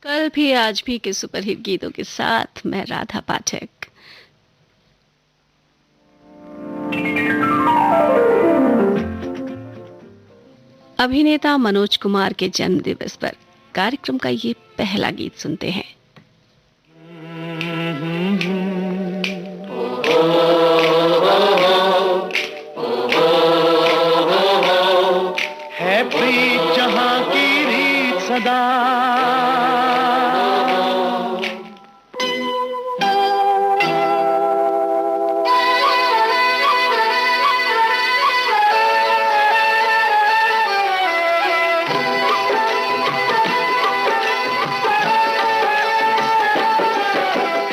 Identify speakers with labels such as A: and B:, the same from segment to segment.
A: कल भी आज भी के सुपरहिट गीतों के साथ मैं राधा पाठक। अभिनेता मनोज कुमार के जन्म दिवस पर कार्यक्रम का ये पहला गीत सुनते हैं।
B: है प्रीत जहां की रीत सदा,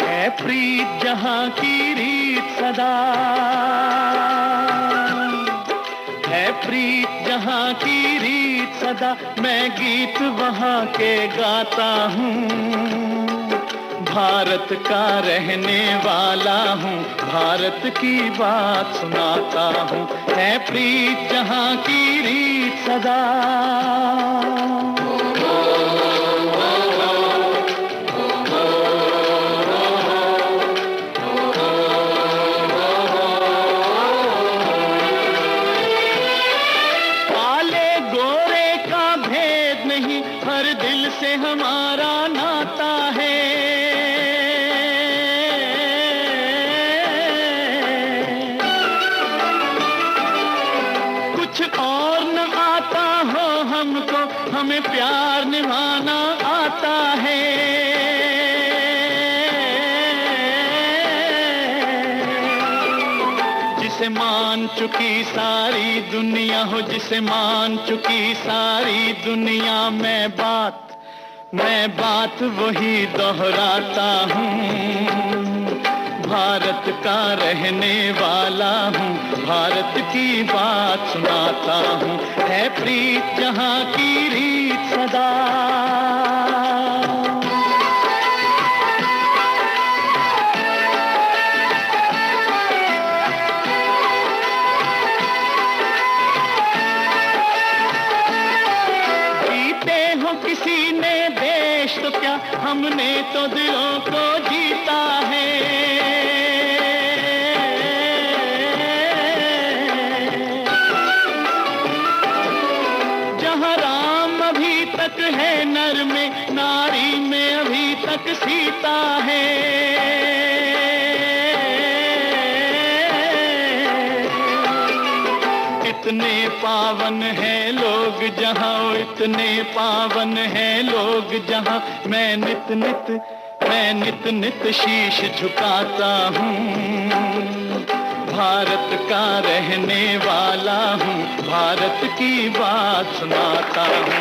B: है प्रीत जहां की रीत सदा, है प्रीत जहां की रीत सदा। मैं गीत वहां के गाता हूँ, भारत का रहने वाला हूँ, भारत की बात सुनाता हूँ। है प्रीत जहां की रीत सदा। हर दिल से हमारा नाता है, कुछ और न आता हो हमको, हमें प्यार निभाना आता है। जिसे मान चुकी सारी दुनिया हो, जिसे मान चुकी सारी दुनिया, मैं बात वही दोहराता हूँ। भारत का रहने वाला हूँ, भारत की बात सुनाता हूँ। है प्रीत जहाँ की रीत सदा। किसी ने देश तो क्या, हमने तो दिलों को जीता है। जहाँ राम अभी तक है नर में, नारी में अभी तक सीता है। इतने पावन है लोग जहाँ, इतने पावन है लोग जहाँ, मैं नित नित शीश झुकाता हूँ। भारत का रहने वाला हूँ, भारत की बात सुनाता हूँ।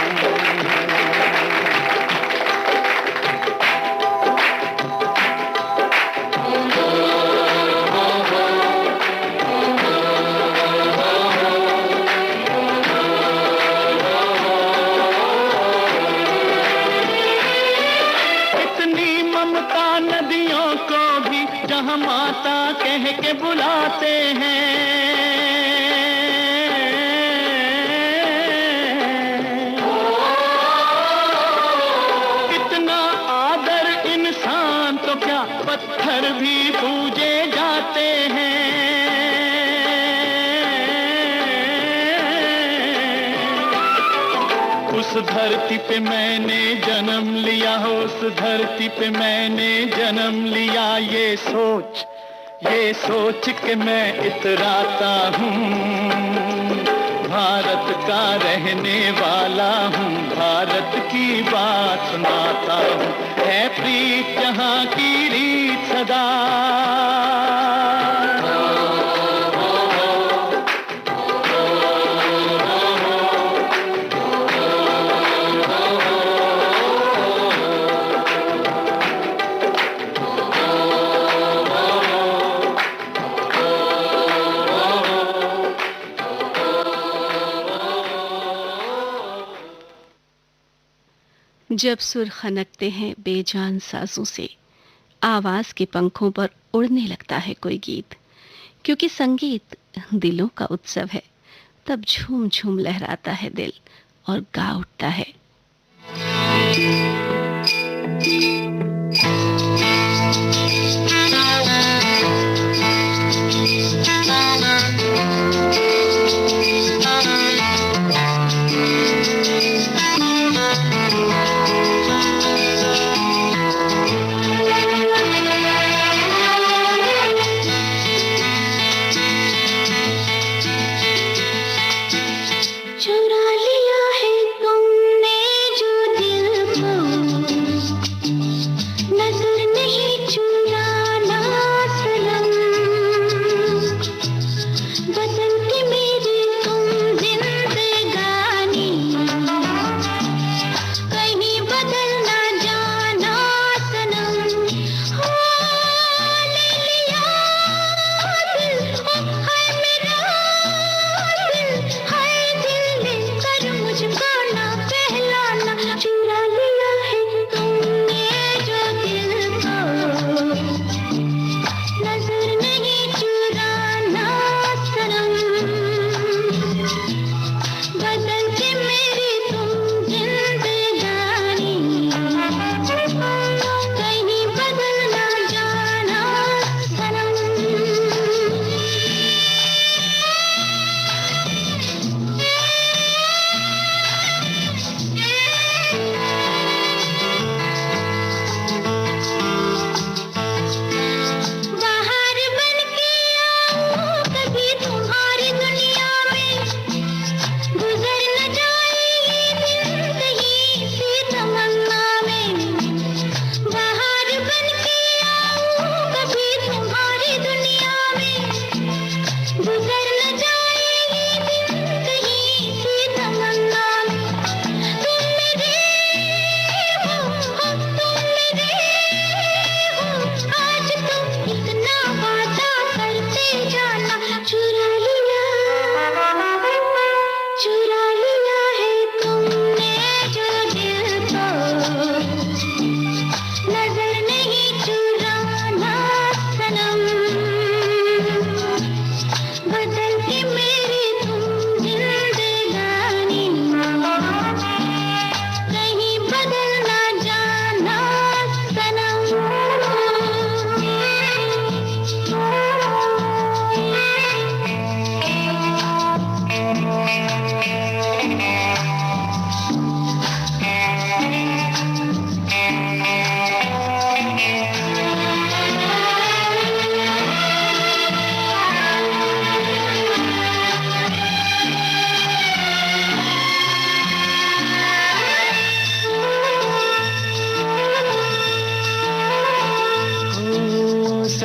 B: नदियों को भी जहाँ माता कह के बुलाते हैं, कितना आदर इंसान तो क्या, पत्थर भी पूजे जाते हैं। उस धरती पे मैंने जन्म लिया हो, उस धरती पे मैंने जन्म लिया, ये सोच के मैं इतराता हूँ। भारत का रहने वाला हूँ, भारत की बात सुनाता हूँ। है प्रीत जहाँ की रीत सदा।
A: जब सुर खनकते हैं बेजान साजों से, आवाज के पंखों पर उड़ने लगता है कोई गीत। क्योंकि संगीत दिलों का उत्सव है, तब झूम झूम लहराता है दिल और गा उठता है।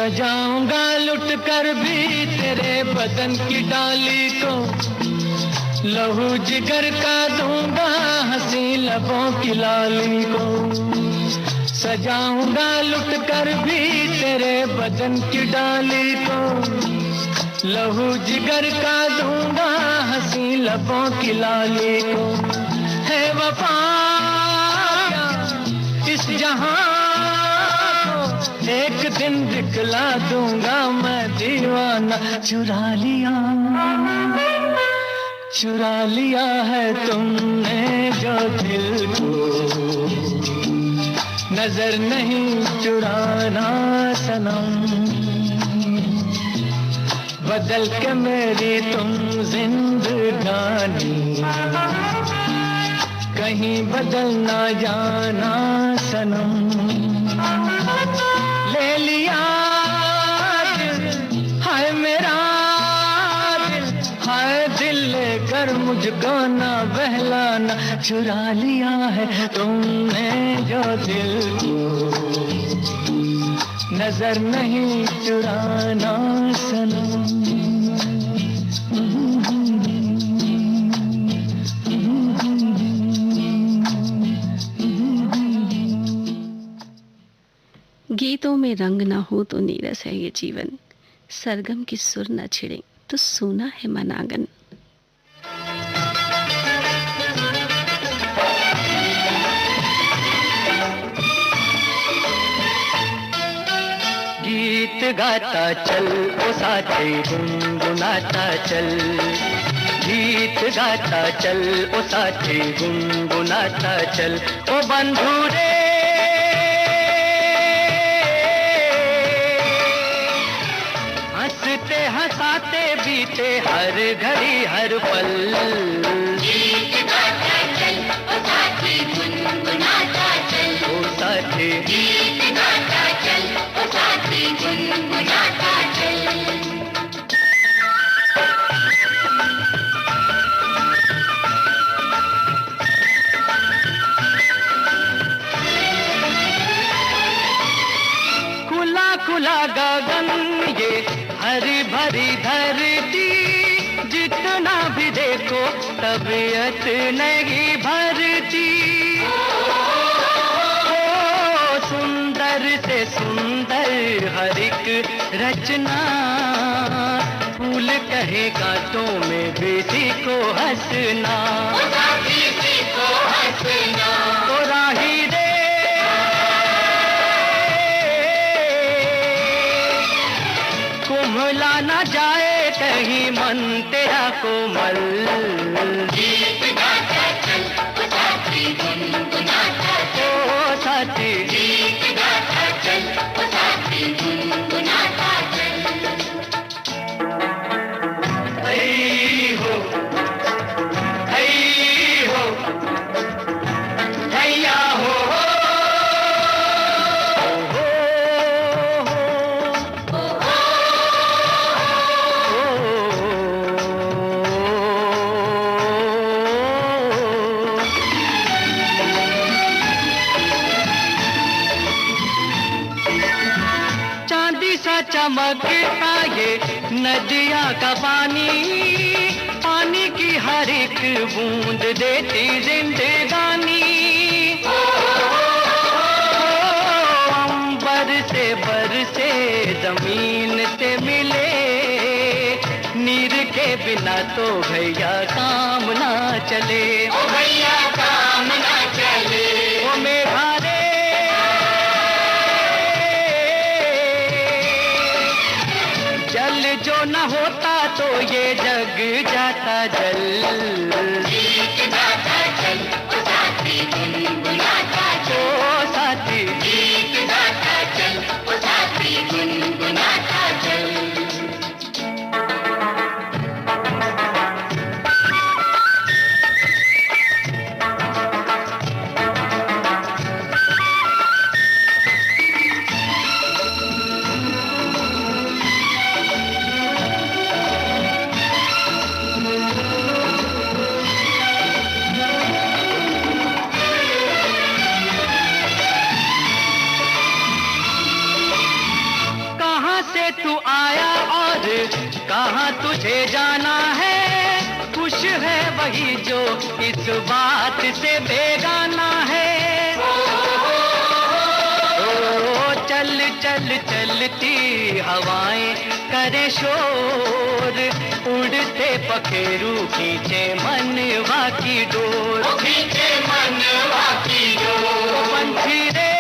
B: सजाऊंगा लुट कर भी तेरे बदन की डाली को, लहू जिगर का दूंगा हंसी लबों की लाली को। सजाऊंगा लुट कर भी तेरे बदन की डाली को, लहू जिगर का दूंगा हंसी लबों की लाली को। है वफा इस जहां को एक दिन दिखला दूंगा मैं दीवाना। चुरा लिया है तुमने जो दिल को, नजर नहीं चुराना सनम। बदल के मेरी तुम जिंदगानी, कहीं बदल ना जाना सनम। ले लिया दिल हाय मेरा दिल, हाय दिल लेकर मुझको ना बहलाना। चुरा लिया है तुमने जो दिल को, नजर नहीं चुराना सनम।
A: गीतों में रंग ना हो तो नीरस है ये जीवन, सरगम की सुर न छिड़े तो सूना है मन आंगन।
B: गीत गाता चल ओ साथी गुनगुनाता चल, गीत गाता चल ओ साथी गुनगुनाता चल। ओ बंधु रे हंसते हंसाते बीते हर घड़ी हर पल।
C: गीत गाता चल ओ साथी गुनगुनाता चल,
B: ओ साथी
C: गीत गाता चल ओ साथी गुनगुनाता चल।
B: खुला खुला गगन ये हरी भरी धरती, जितना भी देखो तबीयत नहीं भरती। ओ सुंदर से सुंदर हर एक रचना, फूल कहे कांटों में बेटी को हंसना।
C: ओ साथी को हंसना,
B: ओ राही रे कुम्हला न जाए कहीं मन तेरा कोमल।
C: गीत गाता चल ओ साथी गुनगुनाता चल,
B: ओ साथी
C: गीत गाता चल ओ साथी गुनगुनाता चल।
B: हई हो हैया हो चांदी सा चमकता ये नदिया का पानी, पानी की हर एक बूंद देती जिंदगानी। ओ अंबर से बरसे जमीन से मिले, नीर के बिना तो भैया काम ना चले।
C: ओ भैया काम ना चले,
B: ओ मेघा रे जल जो न होता तो ये जग जाता जल।
C: गीत गाता चल ओ साथी गुनगुनाता चल,
B: ओ साथी
C: गीत गाता चल ओ साथी गुनगुनाता चल।
B: जहाँ तुझे जाना है, खुश है वही जो इस बात से बेगाना है। ओ चल चल चलती हवाएं करे शोर, उड़ते पखेरू खींचे मनवा की डोर,
C: खींचे मनवा की डोर।
B: पंछी रे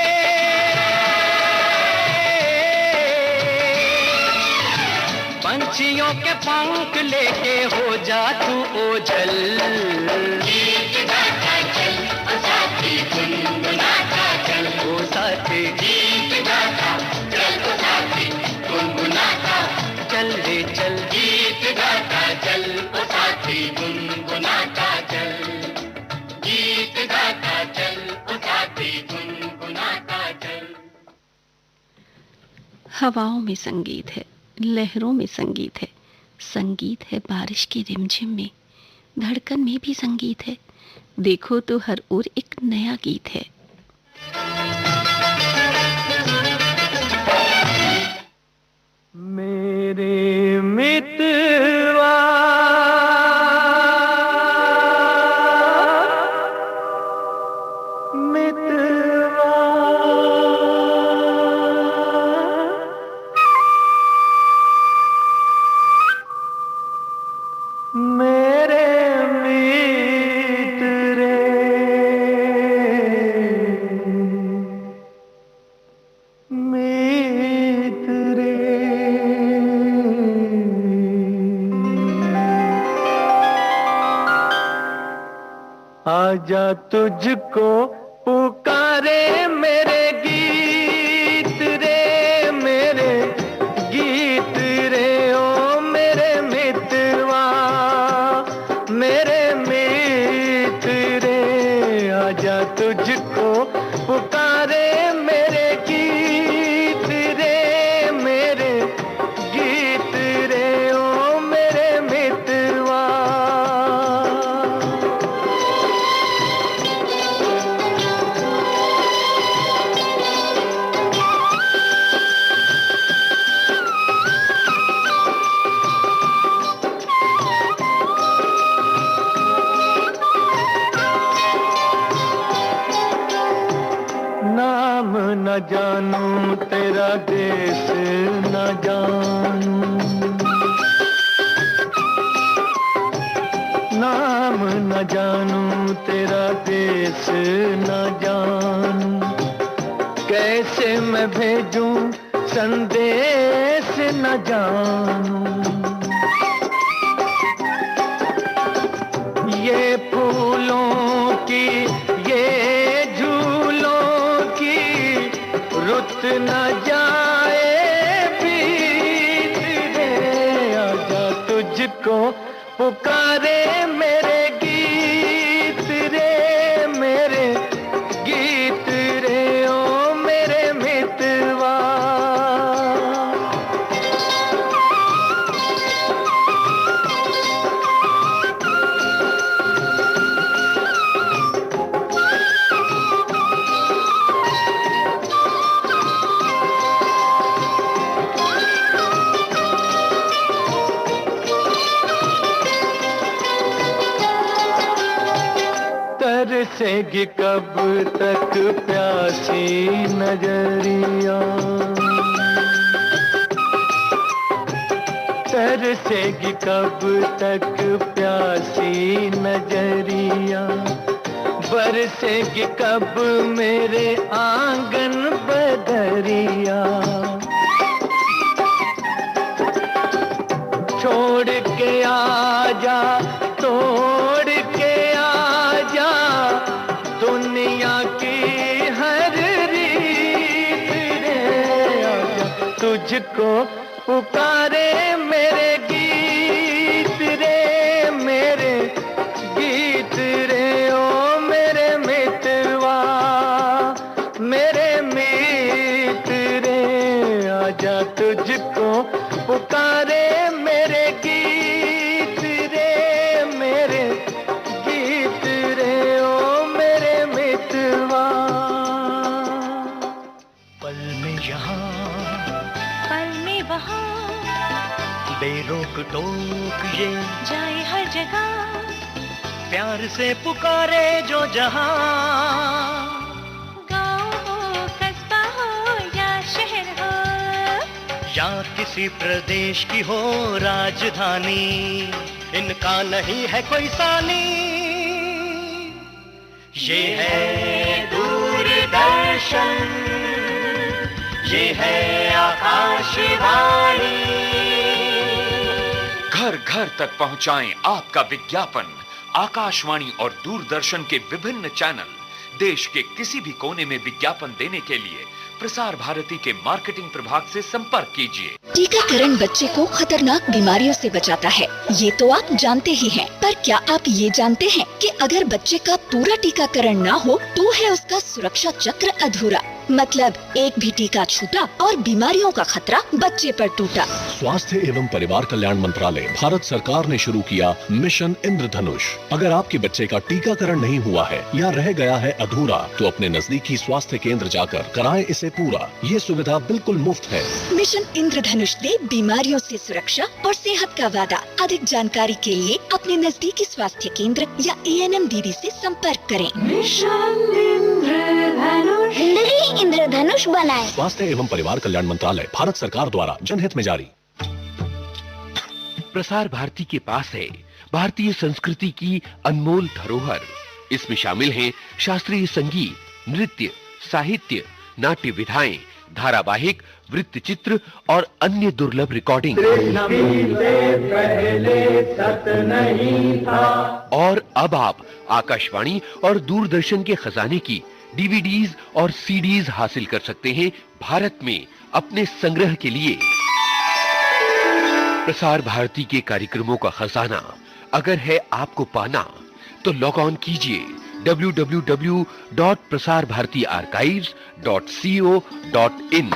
B: पंछियों के पंख लेके हो जा तू ओझल।
C: गीत गाता चल ओ साथी गुनगुनाता चल,
B: ओ साथी
C: गीत गाता चल ओ साथी गुनगुनाता
B: चल रे चल।
C: गीत गाता चल ओ साथी गुनगुनाता चल, गीत गाता चल ओ साथी गुनगुनाता चल।
A: हवाओं में संगीत है, लहरों में संगीत है, संगीत है बारिश की रिमझिम में, धड़कन में भी संगीत है। देखो तो हर ओर एक नया गीत है।
B: मेरे मितवा मितवा मेरे मित्र मित्र आजा तुझको पुकारे मेरे गीत रे, मेरे गीत रे ओ मेरे मितवा, मेरे मित्र आजा तुझको पुकारे मेरे गीत रे, मेरे गीत रे ओ मेरे मितवा। नाम न जानूं तेरा देश न जानूं, नाम न जानूं तेरा देश न जानूं, कैसे मैं भेजूं संदेश न जानूं। ये फूलों की ये झूलों की रुत न जाए बीत रे, आजा तुझको पुकारे मेरे गीत रे, मेरे गीत रे ओ मेरे मितवा। तरसेगी कब तक प्यासी नजरिया, तरसेगी कब तक प्यासी नजरिया, बरसेगी कब मेरे आंगन बदरिया। छोड़ के आजा तोड़ के आजा दुनिया की हर रीत रे, आजा तुझको पुकारे मेरे गीत रे, मेरे गीत रे ओ मेरे मितवा, मेरे मित्र आजा तुझको पुकारे मेरे गीत रे, मेरे गीत रे ओ मेरे मितवा। पल में यहाँ
D: पल में वहाँ
B: बेरोक टोक ये
A: जाए हर जगह,
B: प्यार से पुकारे जो जहां,
A: गाँव हो कस्बा हो या शहर हो,
B: या किसी प्रदेश की हो राजधानी, इनका नहीं है कोई सानी। ये है दूरदर्शन, ये है आकाशवाणी।
D: घर घर तक पहुंचाएं आपका विज्ञापन। आकाशवाणी और दूरदर्शन के विभिन्न चैनल देश के किसी भी कोने में विज्ञापन देने के लिए प्रसार भारती के मार्केटिंग प्रभाग से संपर्क कीजिए।
E: टीकाकरण बच्चे को खतरनाक बीमारियों से बचाता है, ये तो आप जानते ही हैं। पर क्या आप ये जानते हैं कि अगर बच्चे का पूरा टीकाकरण न हो तो है उसका सुरक्षा चक्र अधूरा। मतलब एक भी टीका छूटा और बीमारियों का खतरा बच्चे पर टूटा।
F: स्वास्थ्य एवं परिवार कल्याण मंत्रालय, भारत सरकार ने शुरू किया मिशन इंद्रधनुष। अगर आपके बच्चे का टीकाकरण नहीं हुआ है या रह गया है अधूरा तो अपने नजदीकी स्वास्थ्य केंद्र जाकर कराएं इसे पूरा। ये सुविधा बिल्कुल मुफ्त है।
E: मिशन इंद्रधनुष दे बीमारियों से सुरक्षा और सेहत का वादा। अधिक जानकारी के लिए अपने नजदीकी स्वास्थ्य केंद्र या ANM दीदी से संपर्क करें।
G: जिंदगी इंद्रधनुष बनाए।
F: स्वास्थ्य एवं परिवार कल्याण मंत्रालय, भारत सरकार द्वारा जनहित में जारी।
H: प्रसार भारती के पास है भारतीय संस्कृति की अनमोल धरोहर। इसमें शामिल हैं शास्त्रीय संगीत, नृत्य, साहित्य, नाट्य विधाएं, धारावाहिक, वृत्तचित्र और अन्य दुर्लभ रिकॉर्डिंग। और अब आप आकाशवाणी और दूरदर्शन के खजाने की DVDs और CDs हासिल कर सकते हैं भारत में अपने संग्रह के लिए। प्रसार भारती के कार्यक्रमों का खजाना अगर है आपको पाना तो लॉग ऑन कीजिए www.prasarbhartiarchives.co.in।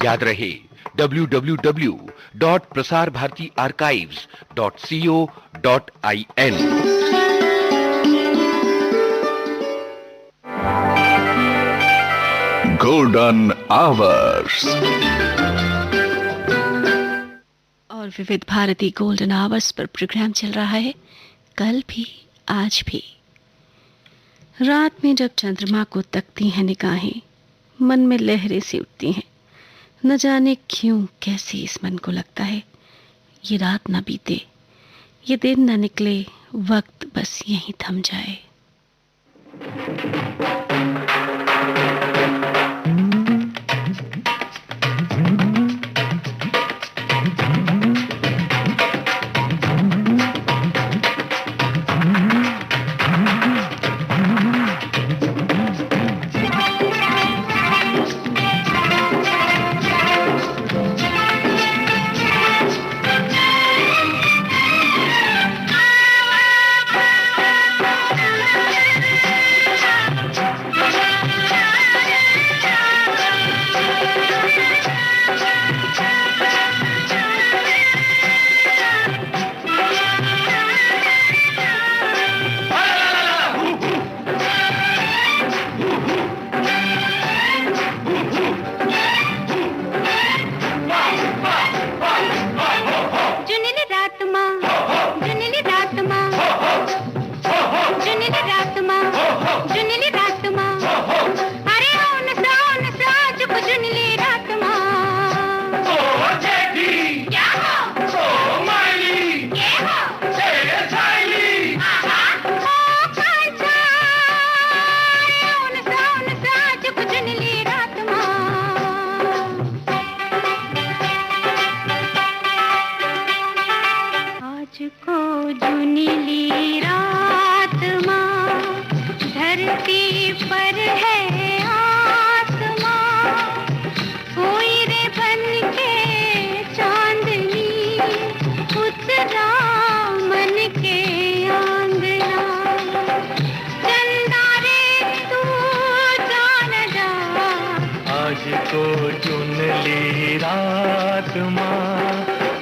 H: याद रहे www.prasarbhartiarchives.co.in।
I: गोल्डन आवर्स
A: और विविध भारती गोल्डन आवर्स पर प्रोग्राम चल रहा है, कल भी आज भी। रात में जब चंद्रमा को तकती हैं निगाहें, मन में लहरें सी उठती हैं। न जाने क्यों कैसे इस मन को लगता है ये रात न बीते, ये दिन न निकले, वक्त बस यहीं थम जाए।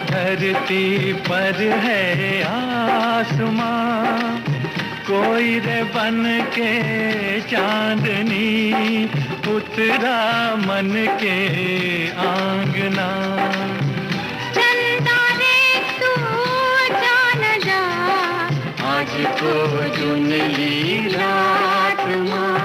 B: धरती पर है आसमां, कोई रे बन के चांदनी उतरा मन के आंगना। को चुन ली रात माँ।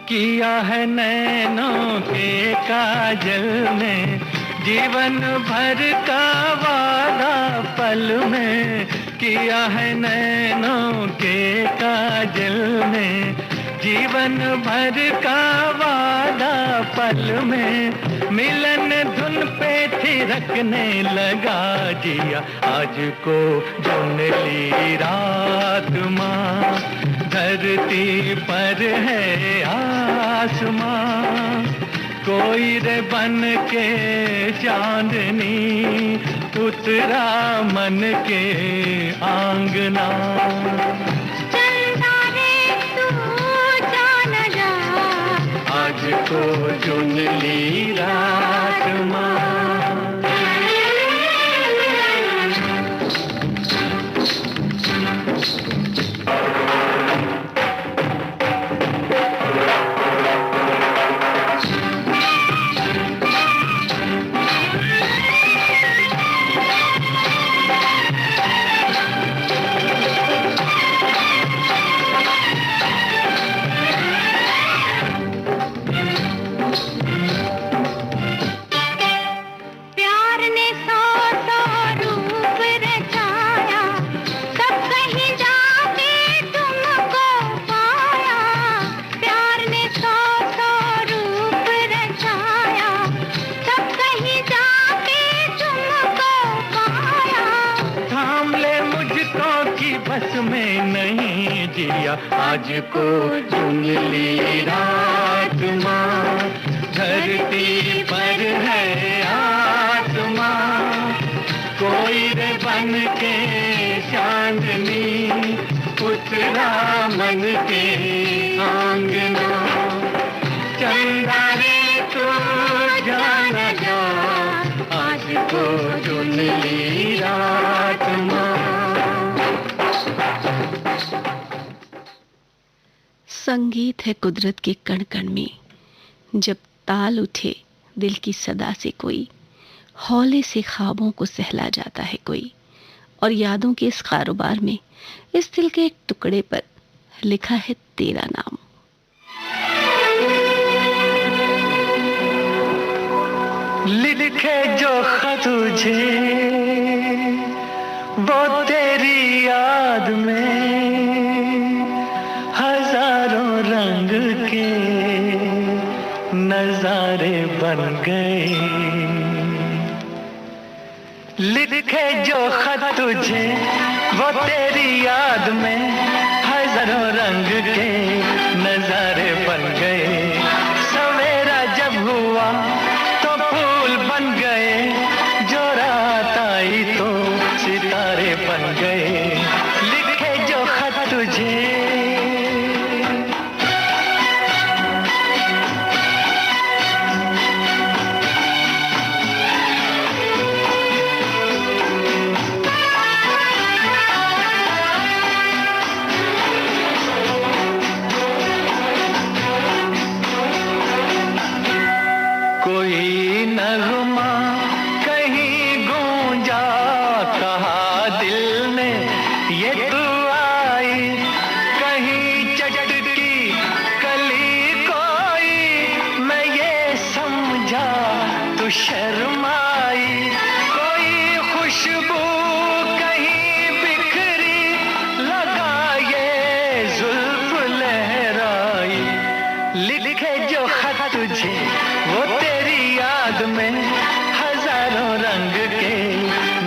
B: किया है नैनों के काजल में जीवन भर का वादा पल में। किया है नैनों के काजल में जीवन भर का वादा पल में। मिलन धुन पे थिरकने लगा जिया आज को चुन ली रात माँ। धरती पर है आसमां कोई रे बन के चांदनी उतरा मन के आंगना।
C: चंदा रे तू जान जा
B: आज को चुन ली रात माँ। बस में नहीं जिया आज को चुन ली रात माँ। धरती पर है आसमां कोई रे बन के चांदनी उतरा मन के आंगना। चंदा रे तू जान जा आज को चुन ली रात माँ।
A: संगीत है कुदरत के कण कण में, जब ताल उठे दिल की सदा से कोई, हौले से ख्वाबों को सहला जाता है कोई। और यादों के इस कारोबार में इस दिल के एक टुकड़े पर लिखा है तेरा नाम।
B: लिखे जो खत तुझे वो तेरी याद में हजारों रंग के नजारे बन गए। लिखे जो खत तुझे वो तेरी याद में हजारों रंग के नजारे बन गए। बन गए, जो रात आई तो सितारे बन गए, लिखे जो खत तुझे। कोई नगमा कहीं गूंजा, कहा दिल ने ये तू आई, कहीं चटकी कली कोई, मैं ये समझा तू शर्माई, कोई खुशबू कहीं बिखरी, लगा ये जुल्फ लहराई, लिखे जो खत तुझे वो तेरी याद में हजारों रंग के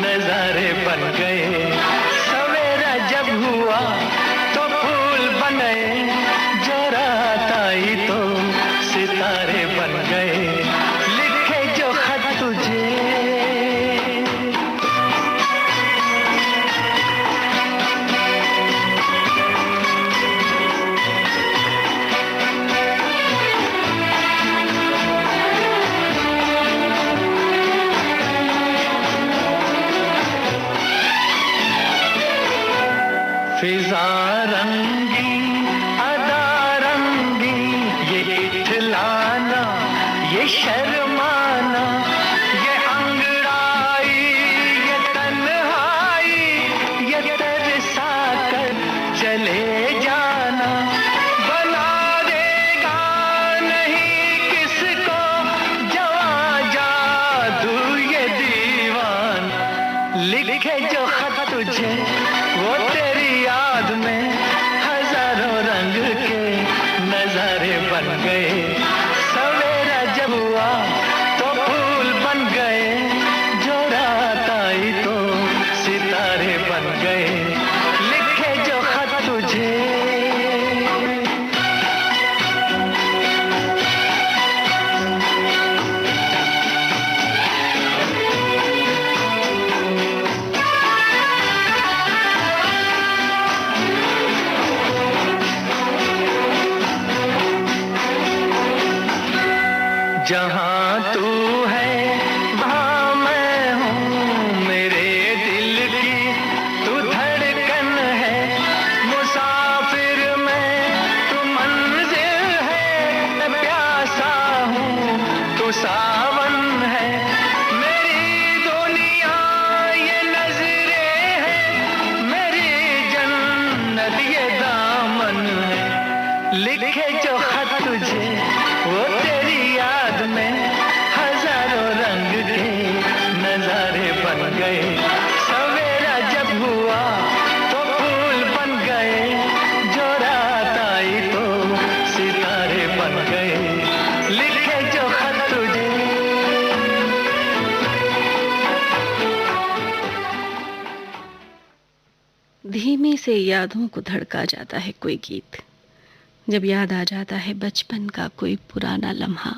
B: नजारे बन गए, सवेरा जब हुआ तो फूल बने, जो रात आई तो सितारे बन गए, लिखे जो खत तुझे। फिजा रंगी अदा रंगी, ये इठलाना ये शर्माना, ये अंगड़ाई ये तन्हाई, ये तरसा कर चले जाना, बना देगा नहीं किसको जवां जादू ये दीवाना, लिखे जो खत तुझे वो तेरी याद में हजारों रंग के नजारे बन गए, सवेरा जब हुआ तो फूल बन गए, जो रात आई तो सितारे बन गए, लिखे जो खत तुझे। जहाँ तू है वहाँ मैं हूँ, मेरे दिल की तू धड़कन है, मुसाफिर मैं तू मंजिल है, मैं प्यासा हूँ तू सावन है, मेरी दुनिया ये नजरें हैं, मेरी जन्नत ये दामन है, लिखे जो खत तुझे वो तेरी याद में हजारों रंग के नजारे बन गए, सवेरा जब हुआ तो फूल बन गए, जो रात आई तो सितारे बन गए, लिखे जो खत तुझे।
A: धीमे से यादों को धड़का जाता है कोई गीत, जब याद आ जाता है बचपन का कोई पुराना लम्हा।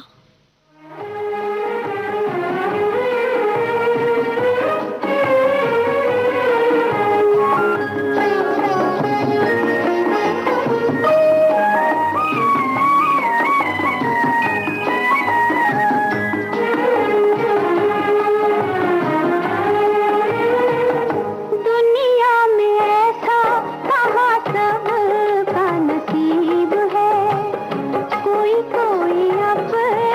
G: कोई कोई अपना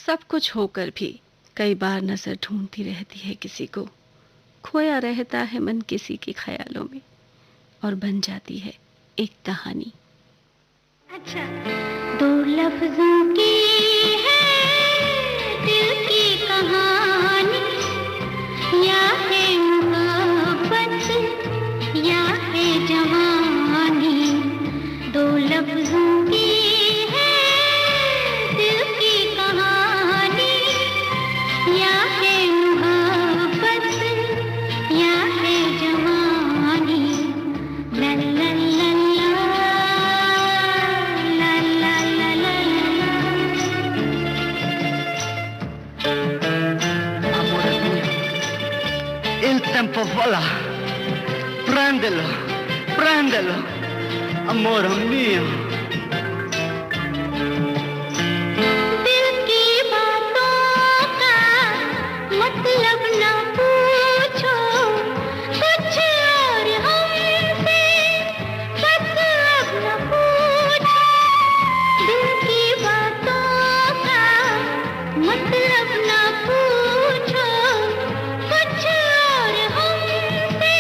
A: सब कुछ होकर भी कई बार नजर ढूंढती रहती है किसी को, खोया रहता है मन किसी के ख्यालों में और बन जाती है एक कहानी।
G: अच्छा, दो लफ्जों की है दिल की कहानी, या है मोहब्बत या है जवानी। दो लफ्जों की है दिल की कहानी, या है मोहब्बत या है जवानी। ला ला ला ला ला ला ला ला ला।
B: Amore mio, il tempo vola, prendelo, prendelo, amore mio.
G: दिल की बातों का मतलब न पूछो, कुछ और हमसे बस अब न पूछो। दिल की बातों का मतलब न पूछो, कुछ और हमसे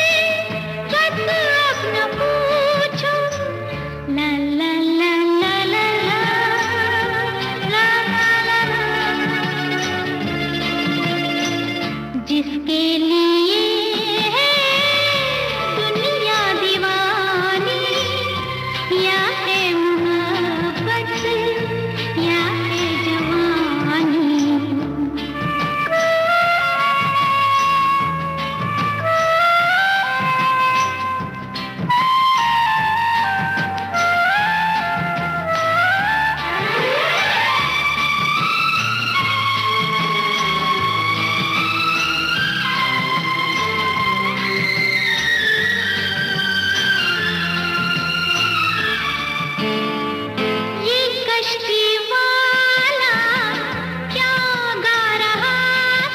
G: बस अब न पूछो। ला ला ला ला ला ला ला ला ला। जिसके लिए है दुनिया दीवानी, या है मोहब्बत या है जवानी। ये कश्ती वाला क्या गा रहा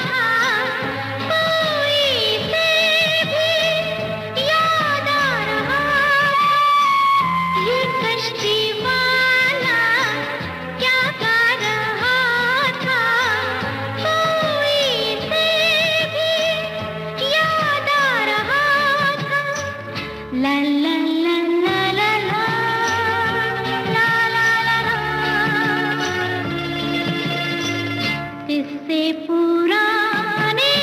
G: था, कोई से भी याद आ रहा था। ये कश्ती वाला क्या गा रहा था, कोई से भी याद आ रहा था। ला ला ला ला ला ला ला ला ला ला। किससे पुराने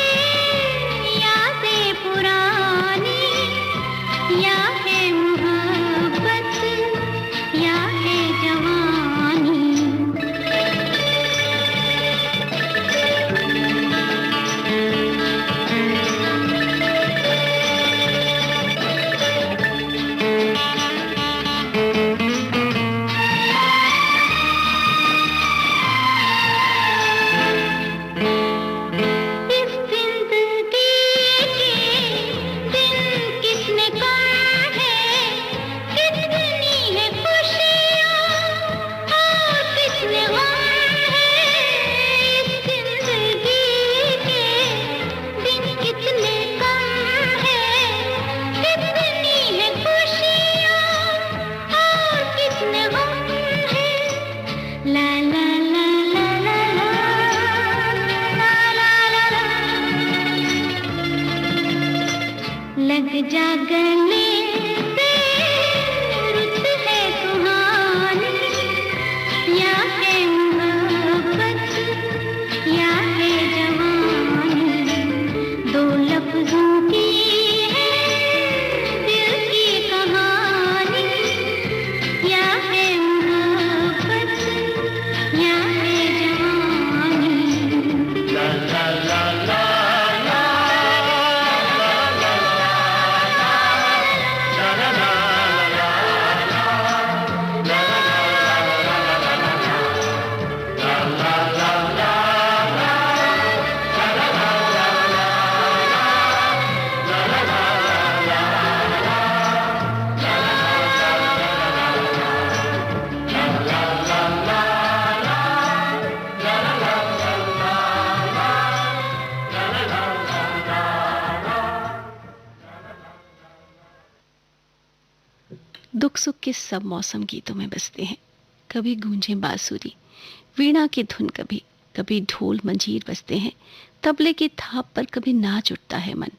G: यादें पुरानी, या है मोहब्बत या है जवानी। इस जिंदगी के दिन किसने कम है, कितनी है खुशियाँ और कितने गम है। इस जिंदगी के दिन कितने कम है, कितनी है खुशियाँ और कितने गम है। ला ला ला ला ला ला ला ला ला ला। लग जा गले से रुत है सुहानी, या है मोहब्बत या है जवानी। दो लफ्जों की है दिल की कहानी, या है मोहब्बत या है जवानी।
A: दुख सुख के सब मौसम गीतों में बजते हैं। कभी गूंजे बांसुरी, वीणा की धुन, कभी कभी ढोल मंजीर बजते हैं, तबले की थाप पर कभी नाच उठता है मन,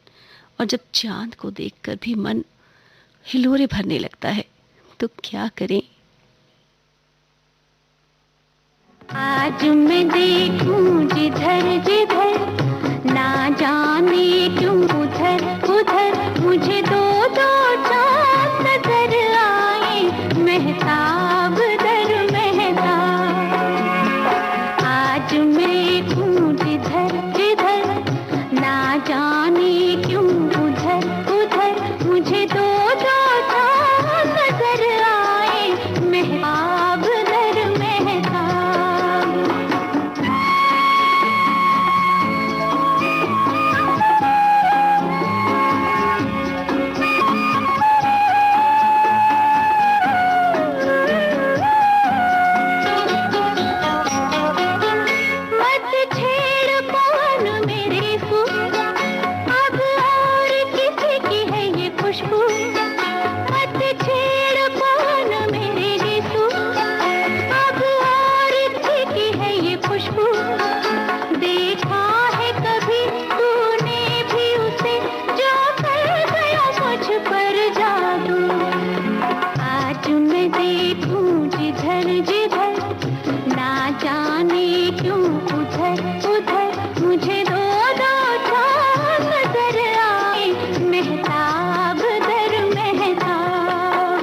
A: और जब चांद को देखकर भी मन हिलोरे भरने लगता है। तो क्या करें?
G: आज मैं देखूं जिधर जिधर, ना जाने क्यों उधर उधर मुझे दो दो चांद नजर आए, महताब दर महताब। आज मैं देखूं जिधर जिधर, ना जाने क्यों उधर उधर मुझे दो दो चांद नजर आए, महताब दर महताब। मत छेड़ पवन मेरे को, अब और किसी की है ये खुशबू। मत छेड़ पवन मेरे यीशु, अब और किसी की है ये खुशबू। देखा है कभी तूने भी उसे, जो कर गया मुझ पर जादू। आज मैं देखूं जिधर जिधर, ना जाने क्यों उधर उधर मुझे दो दो चांद नजर आए, महताब दर महताब।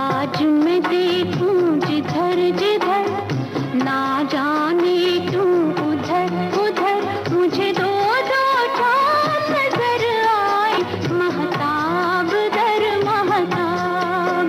G: आज मैं देखूं जिधर जिधर, ना जाने क्यों उधर उधर मुझे दो दो चांद नजर आए, महताब दर महताब।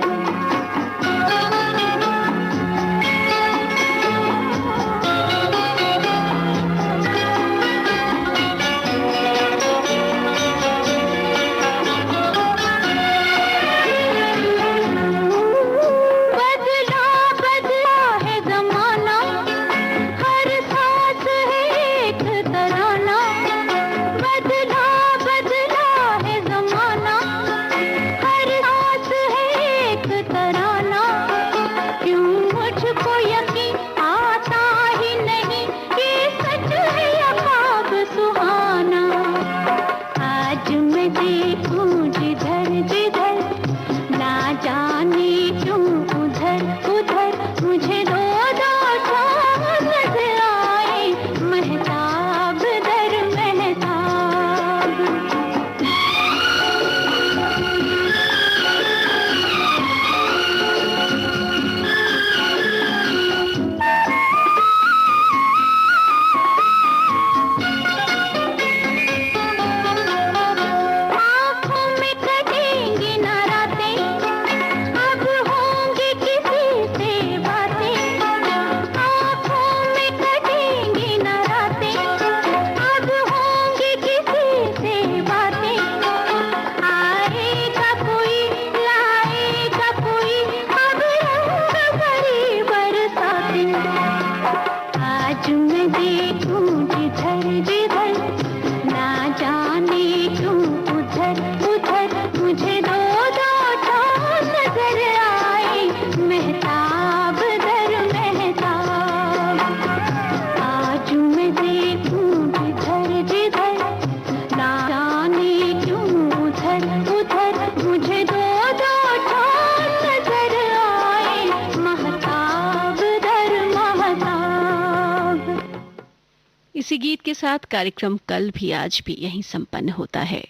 G: बदला बदला है जमाना, हर सांस है एक तराना। बदला बदला है जमाना, हर सांस है एक तराना। क्यों मुझको यकीन आता ही नहीं कि सच है ये ख्वाब सुहाना। आज मैं देखूं जिधर जिधर, ना जाने क्यों उधर उधर मुझे दो दो चांद नजर आए, महताब दर महताब। आँखों में कटेंगी ना रातें, अब होंगी किसी से बातें। आँखों में कटेंगी ना रातें, अब होंगी किसी से बातें। आएगा कोई लाएगा कोई, अब रंग भरी बरसातें। आज मैं देखूं जिधर जिधर, ना जाने क्यों उधर उधर मुझे दो दो चांद नजर आए, महताब दर महताब। आज मैं देखूं जिधर जिधर, ना जाने क्यों उधर उधर मुझे दो दो चांद नजर आए, महताब दर महताब।
A: इसी गीत के साथ कार्यक्रम कल भी आज भी यहीं संपन्न होता है।